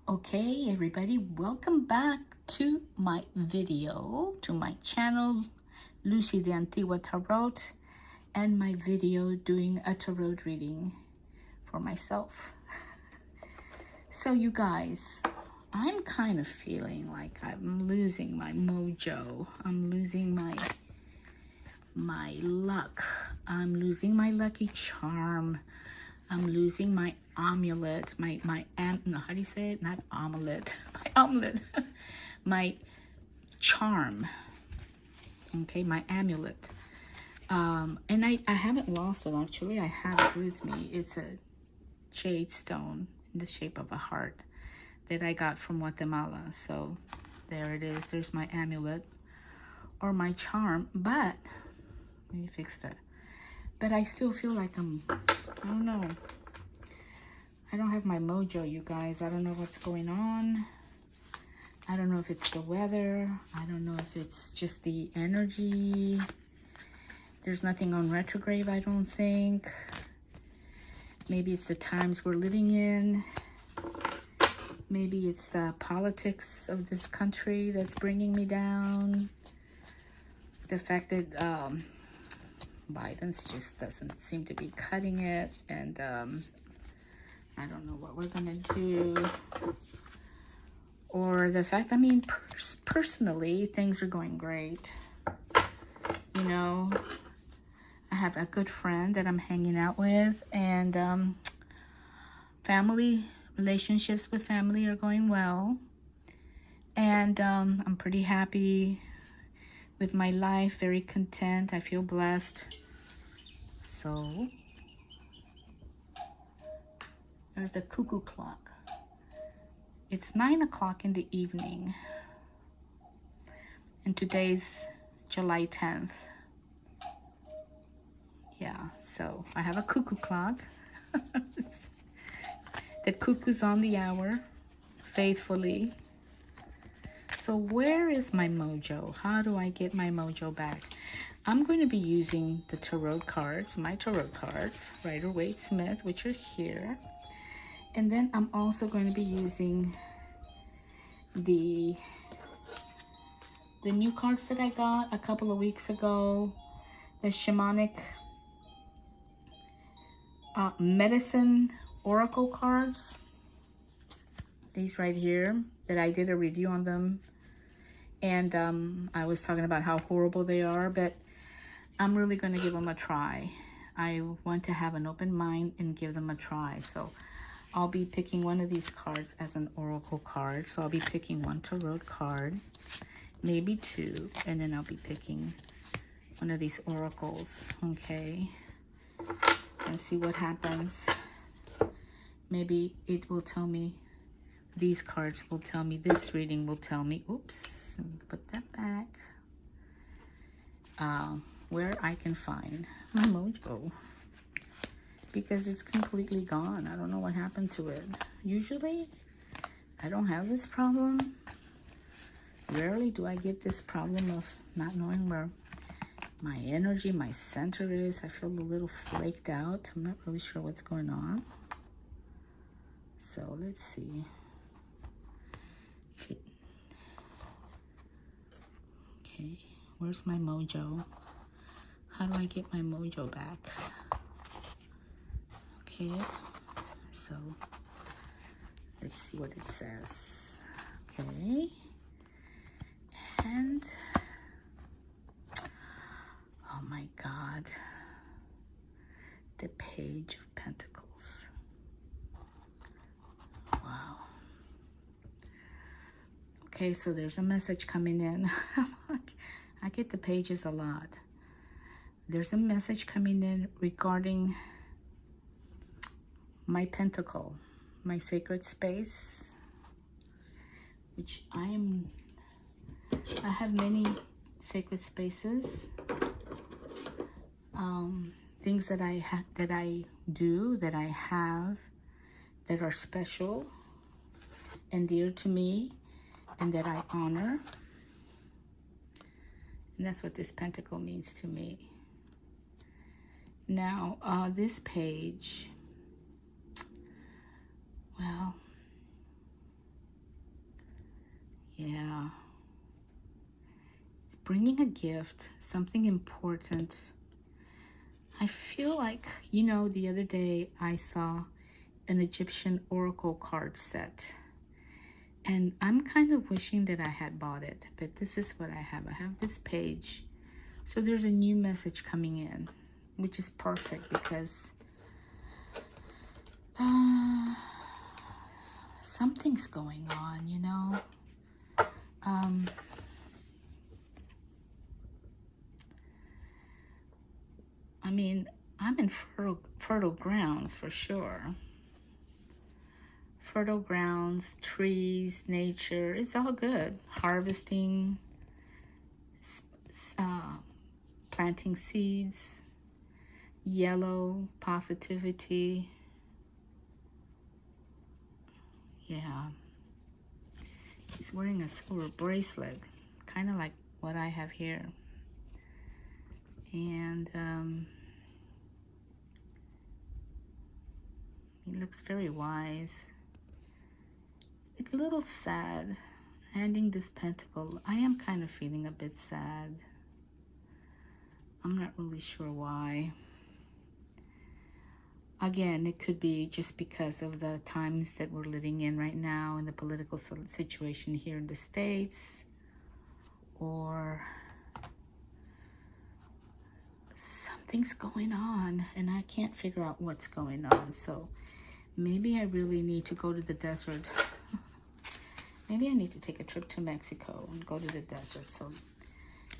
Okay, everybody, welcome back to my video, to my channel, Lucy the Antigua Tarot, and my video doing a tarot reading for myself. So you guys, I'm kind of feeling like I'm losing my mojo. I'm losing my luck. I'm losing my lucky charm. I'm losing my amulet, no, how do you say it? Not omelet, my omelet, my charm, okay, my amulet. And I haven't lost it, actually. I have it with me. It's a jade stone in the shape of a heart that I got from Guatemala. So there it is. There's my amulet or my charm. But, let me fix that. But I still feel like I don't know. I don't have my mojo, you guys. I don't know what's going on. I don't know if it's the weather. I don't know if it's just the energy. There's nothing on retrograde, I don't think. Maybe it's the times we're living in. Maybe it's the politics of this country that's bringing me down. The fact that Biden's just doesn't seem to be cutting it. And I don't know what we're gonna do. Or the fact, I mean, personally, things are going great. You know, I have a good friend that I'm hanging out with, and family, relationships with family are going well. And I'm pretty happy with my life, very content. I feel blessed. So, there's the cuckoo clock. It's 9 o'clock in the evening, and today's July 10th. Yeah, so I have a cuckoo clock. The cuckoo's on the hour, faithfully. So where is my mojo? How do I get my mojo back? I'm going to be using the tarot cards, my tarot cards, Ryder, Waite, Smith, which are here. And then I'm also going to be using the new cards that I got a couple of weeks ago, the Shamanic medicine Oracle cards. These right here, that I did a review on them. And I was talking about how horrible they are, but I'm really going to give them a try. I want to have an open mind and give them a try. So I'll be picking one of these cards as an oracle card. So I'll be picking one tarot card, maybe two, and then I'll be picking one of these oracles, okay? And see what happens. Maybe it will tell me, these cards will tell me, this reading will tell me, oops, let me put that back, where I can find my mojo. Because it's completely gone. I don't know what happened to it. Usually, I don't have this problem. Rarely do I get this problem of not knowing where my energy, my center is. I feel a little flaked out. I'm not really sure what's going on. So let's see. Okay, where's my mojo? How do I get my mojo back? Okay, so let's see what it says. Okay, and oh my God, the Page of Pentacles. Wow. Okay, so there's a message coming in. I get the pages a lot. There's a message coming in regarding my pentacle, my sacred space, which I have many sacred spaces, things that I do, that I have, that are special and dear to me, and that I honor. And that's what this pentacle means to me. Now, this page, well, bringing a gift, something important. I feel like, you know, the other day I saw an Egyptian Oracle card set. And I'm kind of wishing that I had bought it. But this is what I have. I have this page. So there's a new message coming in, which is perfect because something's going on, you know. I mean, I'm in fertile grounds for sure. Fertile grounds, trees, nature, it's all good. Harvesting, planting seeds, yellow, positivity. Yeah. He's wearing a silver bracelet, kind of like what I have here. And he looks very wise. Like a little sad. Handing this pentacle. I am kind of feeling a bit sad. I'm not really sure why. Again, it could be just because of the times that we're living in right now and the political situation here in the States, or something's going on and I can't figure out what's going on. So maybe I really need to go to the desert. Maybe I need to take a trip to Mexico and go to the desert. So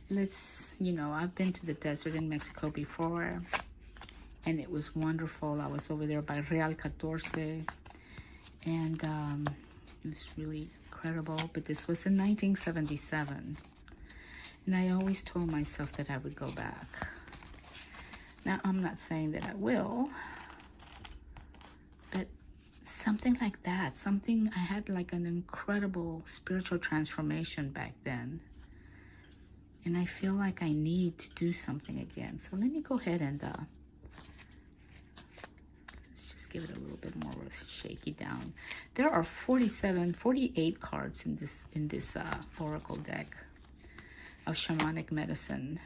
let's, you know, I've been to the desert in Mexico before and it was wonderful. I was over there by Real 14 and it's really incredible. But this was in 1977 and I always told myself that I would go back. Now, I'm not saying that I will, but something like that, I had like an incredible spiritual transformation back then. And I feel like I need to do something again. So let me go ahead and let's just give it a little bit more of a shaky down. There are 48 cards in this Oracle deck of Shamanic medicine,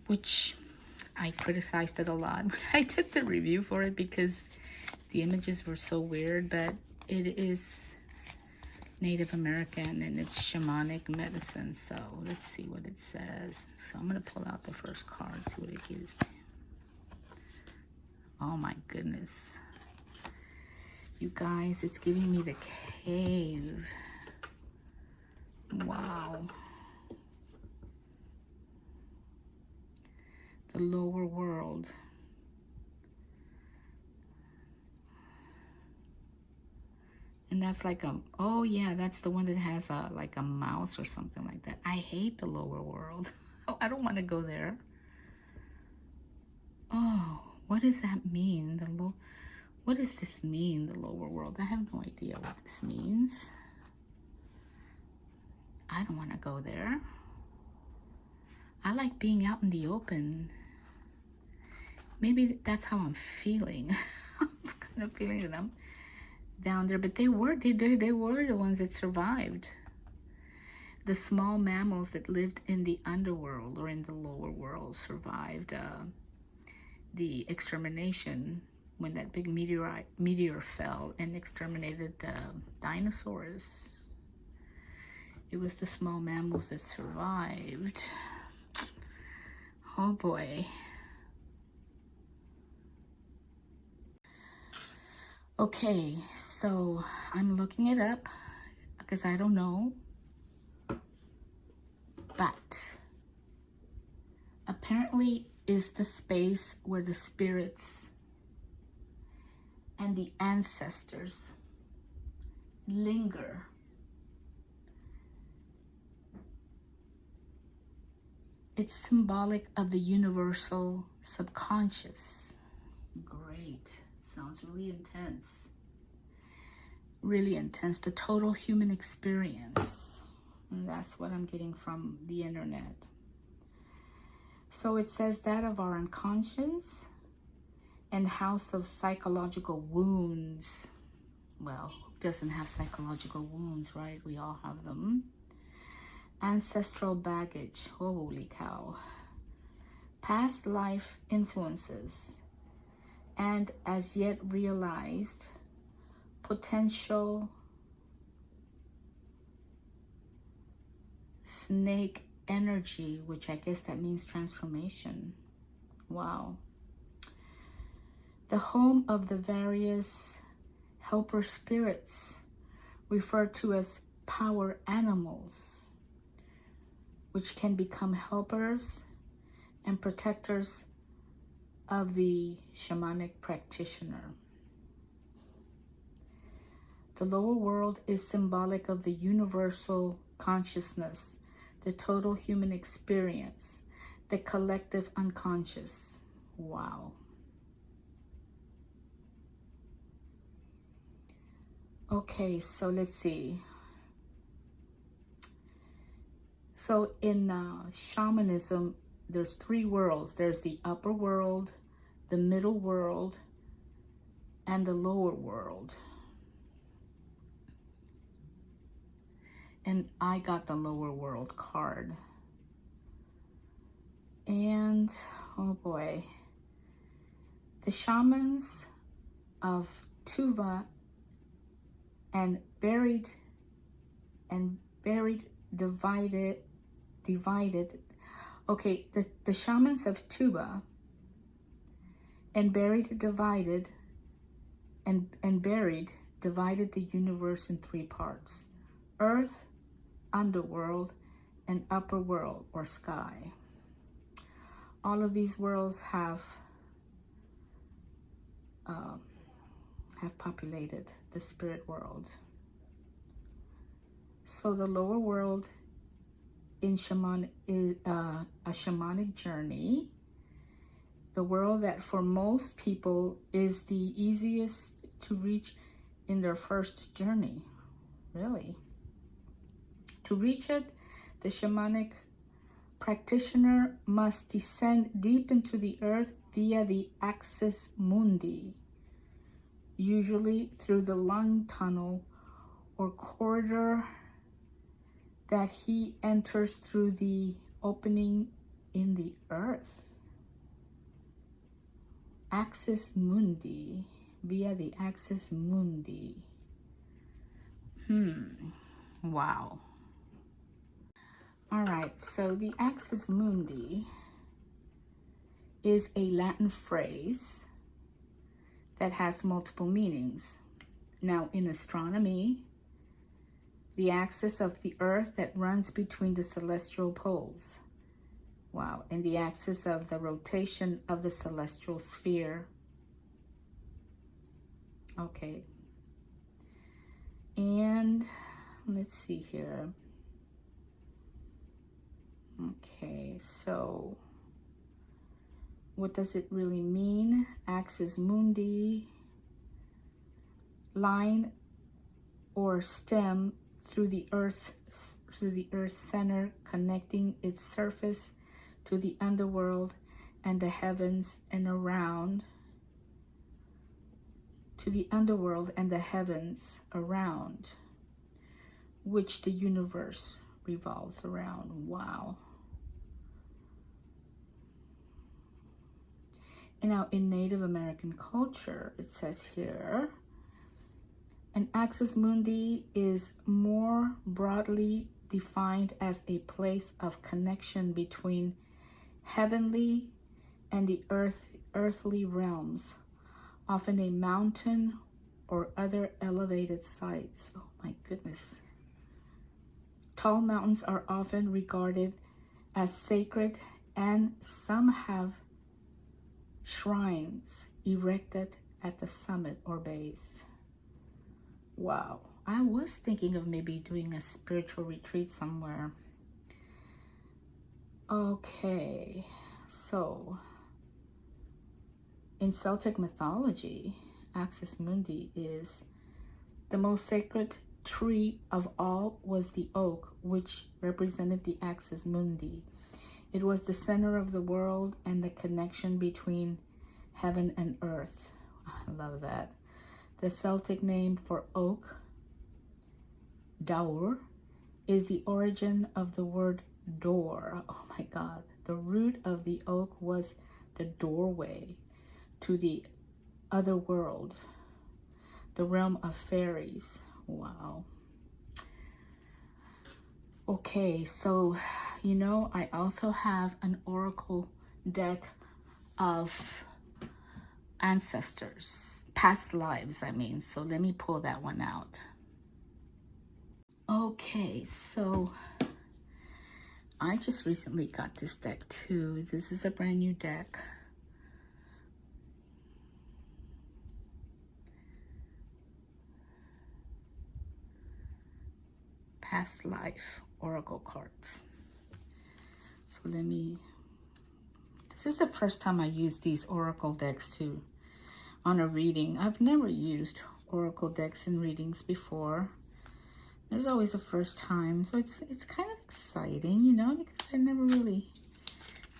which I criticized it a lot. I did the review for it because the images were so weird, but it is Native American and it's shamanic medicine. So let's see what it says. So I'm going to pull out the first card, see what it gives me. Oh my goodness. You guys, it's giving me the cave. Wow. The lower world. And that's like oh yeah, that's the one that has like a mouse or something like that. I hate the lower world. Oh, I don't want to go there. Oh, what does that mean? What does this mean, the lower world? I have no idea what this means. I don't want to go there. I like being out in the open. Maybe that's how I'm feeling. I'm kind of feeling that I'm down there, but they were the ones that survived. The small mammals that lived in the underworld or in the lower world survived the extermination when that big meteor fell and exterminated the dinosaurs. It was the small mammals that survived. Oh boy. Okay, so I'm looking it up because I don't know. But apparently is the space where the spirits and the ancestors linger. It's symbolic of the universal subconscious. Great. Sounds really intense. Really intense. The total human experience. And that's what I'm getting from the internet. So it says that of our unconscious and house of psychological wounds. Well, who doesn't have psychological wounds, right? We all have them. Ancestral baggage. Holy cow. Past life influences and as yet realized potential snake energy, which I guess that means transformation. Wow. The home of the various helper spirits, referred to as power animals, which can become helpers and protectors of the shamanic practitioner. The lower world is symbolic of the universal consciousness, the total human experience, the collective unconscious. Wow. Okay, so let's see. So in shamanism, there's three worlds. There's the upper world, the middle world, and the lower world. And I got the lower world card. And, oh boy, the shamans of Tuva and buried, divided. Okay, the shamans of Tuba and buried, divided, and buried, divided the universe in three parts: earth, underworld, and upper world or sky. All of these worlds have populated the spirit world. So the lower world in shaman is a shamanic journey, the world that for most people is the easiest to reach in their first journey. Really, to reach it, the shamanic practitioner must descend deep into the earth via the Acces Mundi, usually through the lung tunnel or corridor that he enters through the opening in the earth. Acces Mundi, via the Acces Mundi. Wow. All right, so the Acces Mundi is a Latin phrase that has multiple meanings. Now, in astronomy, the axis of the earth that runs between the celestial poles. Wow, and the axis of the rotation of the celestial sphere. Okay. And let's see here. Okay, so what does it really mean? Acces Mundi, line or stem through the earth's center, connecting its surface to the underworld and the heavens and around, to the underworld and the heavens around, which the universe revolves around. Wow. And now in Native American culture, it says here, an Acces Mundi is more broadly defined as a place of connection between heavenly and the earthly realms, often a mountain or other elevated sites. Oh my goodness. Tall mountains are often regarded as sacred, and some have shrines erected at the summit or base. Wow, I was thinking of maybe doing a spiritual retreat somewhere. Okay, so in Celtic mythology, Acces Mundi is the most sacred tree of all was the oak, which represented the Acces Mundi. It was the center of the world and the connection between heaven and earth. I love that. The Celtic name for oak, daur, is the origin of the word door. Oh my God. The root of the oak was the doorway to the other world, the realm of fairies. Wow. Okay, so, you know, I also have an oracle deck of ancestors, past lives, I mean. So let me pull that one out. Okay, so I just recently got this deck too. This is a brand new deck. Past life oracle cards. So let me, this is the first time I used these oracle decks too on a reading. I've never used oracle decks in readings before. There's always a first time, so it's kind of exciting, you know, because I never really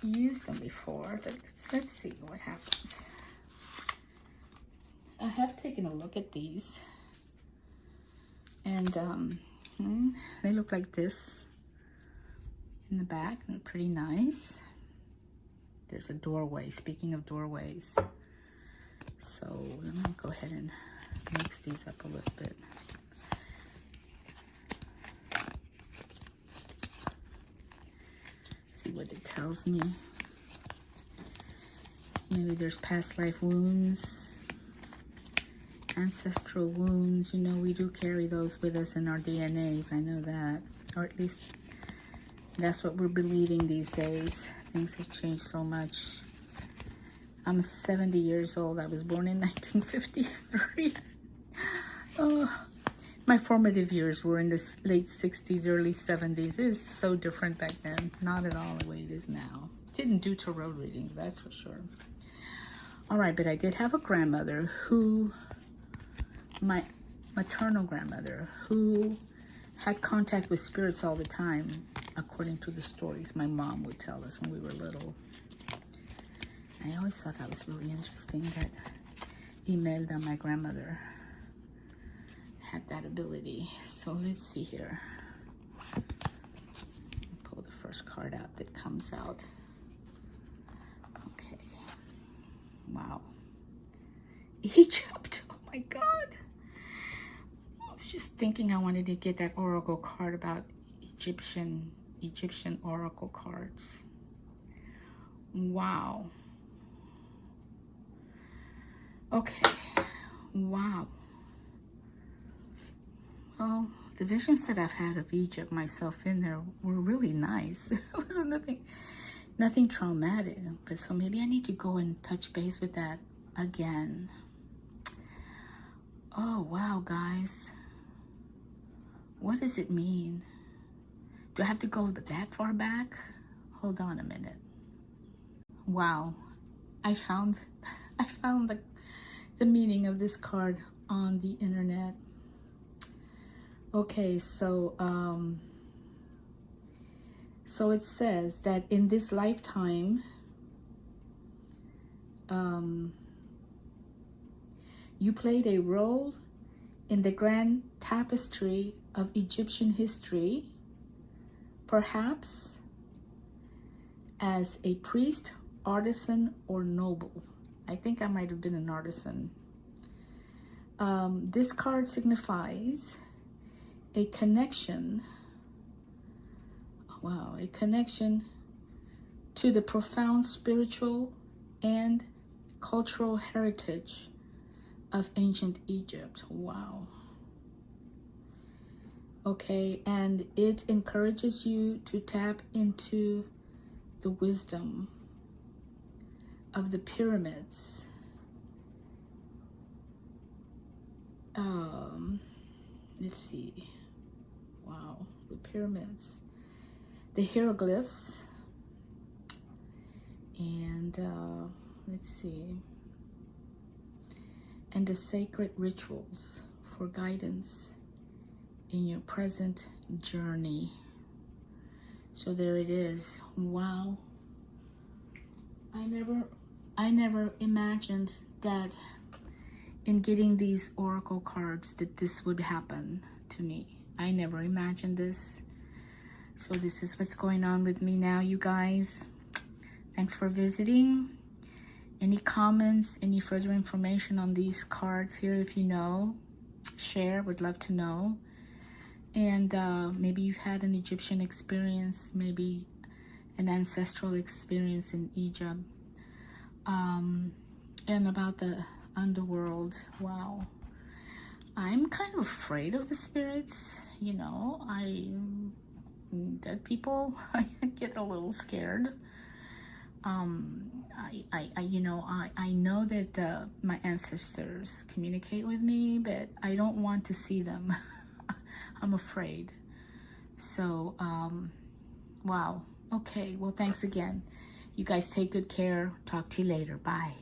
used them before. But let's see what happens. I have taken a look at these, and they look like this in the back. They're pretty nice. There's a doorway. Speaking of doorways, so let me go ahead and mix these up a little bit. See what it tells me. Maybe there's past life wounds, ancestral wounds. You know, we do carry those with us in our DNAs. I know that, or at least that's what we're believing these days. Things have changed so much. I'm 70 years old. I was born in 1953. Oh, my formative years were in the late 60s, early 70s. It was so different back then. Not at all the way it is now. Didn't do tarot readings, that's for sure. All right, but I did have a grandmother who, my maternal grandmother, who had contact with spirits all the time, according to the stories my mom would tell us when we were little. I always thought that was really interesting that Imelda, my grandmother, had that ability. So let's see here. Pull the first card out that comes out. Okay. Wow. Egypt. Oh my God. I was just thinking I wanted to get that oracle card about Egyptian oracle cards. Wow. Okay. Wow. Well, the visions that I've had of Egypt myself in there were really nice. It wasn't nothing traumatic. But so maybe I need to go and touch base with that again. Oh, wow, guys. What does it mean? Do I have to go that far back? Hold on a minute. Wow. I found the meaning of this card on the internet. Okay, so so it says that in this lifetime, you played a role in the grand tapestry of Egyptian history, perhaps as a priest, artisan, or noble. I think I might have been an artisan. This card signifies a connection, wow, a connection to the profound spiritual and cultural heritage of ancient Egypt. Wow. Okay, and it encourages you to tap into the wisdom of the pyramids. Let's see. Wow, the pyramids, the hieroglyphs, and let's see, and the sacred rituals for guidance in your present journey. So there it is. Wow. I never imagined that in getting these oracle cards that this would happen to me. I never imagined this. So this is what's going on with me now, you guys. Thanks for visiting. Any comments, any further information on these cards here, if you know, share, would love to know. And maybe you've had an Egyptian experience, maybe an ancestral experience in Egypt. And about the underworld. Wow. I'm kind of afraid of the spirits, you know. Dead people, I get a little scared. I know that my ancestors communicate with me, but I don't want to see them. I'm afraid. So, wow. Okay, well, thanks again. You guys take good care. Talk to you later. Bye.